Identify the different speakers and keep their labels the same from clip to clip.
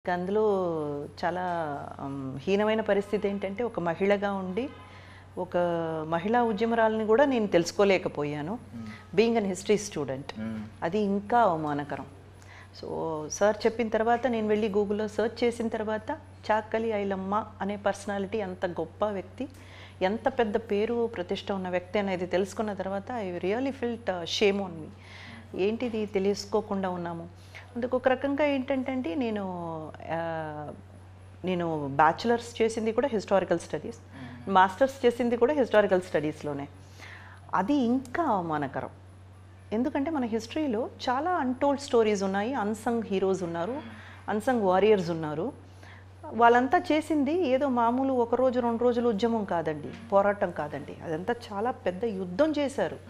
Speaker 1: అందులో చాలా హీనమైన పరిస్థితి ఏంటంటే ఒక మహిళగా ఉండి ఒక మహిళా ఉద్యమరాలని కూడా నేను తెలుసుకోలేకపోయాను బీయింగ్ అన్ హిస్టరీ స్టూడెంట్. అది ఇంకా అవమానకరం. సో సార్ చెప్పిన తర్వాత నేను వెళ్ళి గూగుల్లో సెర్చ్ చేసిన తర్వాత చాకలి ఐలమ్మ అనే పర్సనాలిటీ అంత గొప్ప వ్యక్తి, ఎంత పెద్ద పేరు ప్రతిష్ట ఉన్న వ్యక్తి అనేది తెలుసుకున్న తర్వాత I really ఫిల్ట్ shame on me. ఏంటిది తెలుసుకోకుండా ఉన్నాము. అందుకు ఒక రకంగా ఏంటంటే నేను బ్యాచులర్స్ చేసింది కూడా హిస్టారికల్ స్టడీస్, మాస్టర్స్ చేసింది కూడా హిస్టారికల్ స్టడీస్లోనే. అది ఇంకా అవమానకరం. ఎందుకంటే మన హిస్టరీలో చాలా అన్టోల్డ్ స్టోరీస్ ఉన్నాయి, అన్సంగ్ హీరోస్ ఉన్నారు, అన్సంగ్ వారియర్స్ ఉన్నారు. వాళ్ళంతా చేసింది ఏదో మామూలు ఒక రోజు 2 రోజులు ఉద్యమం కాదండి, పోరాటం కాదండి, అదంతా చాలా పెద్ద యుద్ధం చేశారు.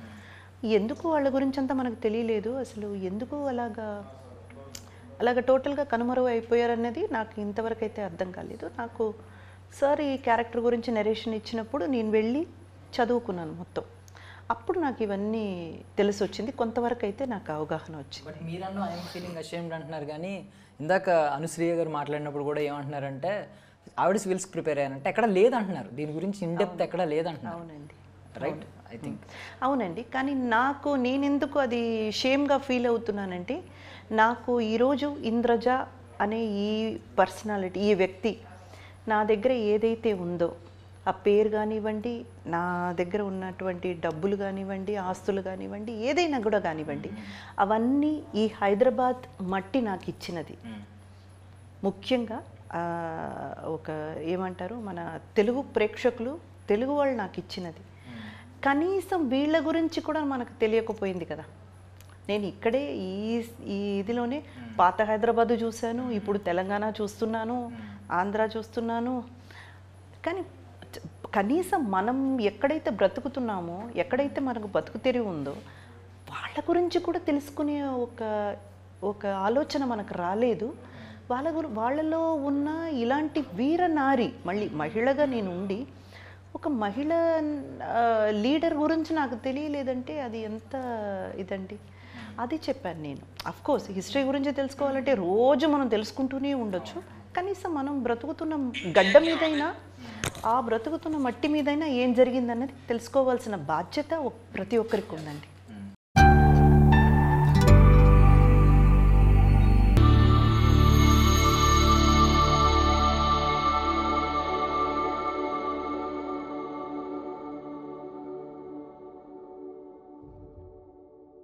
Speaker 1: ఎందుకు వాళ్ళ గురించి అంతా మనకు తెలియలేదు, అసలు ఎందుకు అలాగ టోటల్గా కనుమరుగు అయిపోయారనేది నాకు ఇంతవరకు అయితే అర్థం కాలేదు. నాకు సార్ ఈ క్యారెక్టర్ గురించి నరేషన్ ఇచ్చినప్పుడు నేను వెళ్ళి చదువుకున్నాను మొత్తం. అప్పుడు నాకు ఇవన్నీ తెలిసి వచ్చింది, కొంతవరకు అయితే నాకు అవగాహన వచ్చింది.
Speaker 2: బట్ మీరన్నా ఐఎమ్ ఫీలింగ్ అషేమ్డ్ అంటున్నారు, కానీ ఇందాక అనుశ్రీయ గారు మాట్లాడినప్పుడు కూడా ఏమంటున్నారంటే ఆవిడ సివిల్స్కి ప్రిపేర్ అయ్యారంటే ఎక్కడ లేదంటున్నారు, దీని గురించి ఇన్ డెప్త్ ఎక్కడ లేదంటున్నారు.
Speaker 1: అవునండి,
Speaker 2: రైట్, ఐ థింక్
Speaker 1: అవునండి. కానీ నేనెందుకు అది షేమ్గా ఫీల్ అవుతున్నానంటే, నాకు ఈరోజు ఇంద్రజ అనే ఈ పర్సనాలిటీ, ఈ వ్యక్తి నా దగ్గర ఏదైతే ఉందో ఆ పేరు కానివ్వండి, నా దగ్గర ఉన్నటువంటి డబ్బులు కానివ్వండి, ఆస్తులు కానివ్వండి, ఏదైనా కూడా కానివ్వండి, అవన్నీ ఈ హైదరాబాద్ మట్టి నాకు ఇచ్చినది. ముఖ్యంగా ఒక ఏమంటారు, మన తెలుగు ప్రేక్షకులు, తెలుగు వాళ్ళు నాకు ఇచ్చినది. కనీసం వీళ్ళ గురించి కూడా మనకు తెలియకపోయింది కదా. నేను ఇక్కడే ఈ ఇదిలోనే పాత హైదరాబాదు చూశాను, ఇప్పుడు తెలంగాణ చూస్తున్నాను, ఆంధ్ర చూస్తున్నాను. కానీ కనీసం మనం ఎక్కడైతే బ్రతుకుతున్నామో, ఎక్కడైతే మనకు బతుకు తెరివి ఉందో వాళ్ళ గురించి కూడా తెలుసుకునే ఒక ఆలోచన మనకు రాలేదు. వాళ్ళలో ఉన్న ఇలాంటి వీరనారి, మళ్ళీ మహిళగా నేను ఉండి ఒక మహిళ లీడర్ గురించి నాకు తెలియలేదంటే అది ఎంత ఇదండి. అది చెప్పాను నేను. అఫ్కోర్స్ హిస్టరీ గురించి తెలుసుకోవాలంటే రోజు మనం తెలుసుకుంటూనే ఉండొచ్చు. కనీసం మనం బ్రతుకుతున్న గడ్డ మీదైనా, ఆ బ్రతుకుతున్న మట్టి మీదైనా ఏం జరిగిందన్నది తెలుసుకోవాల్సిన బాధ్యత ప్రతి ఒక్కరికి ఉందండి.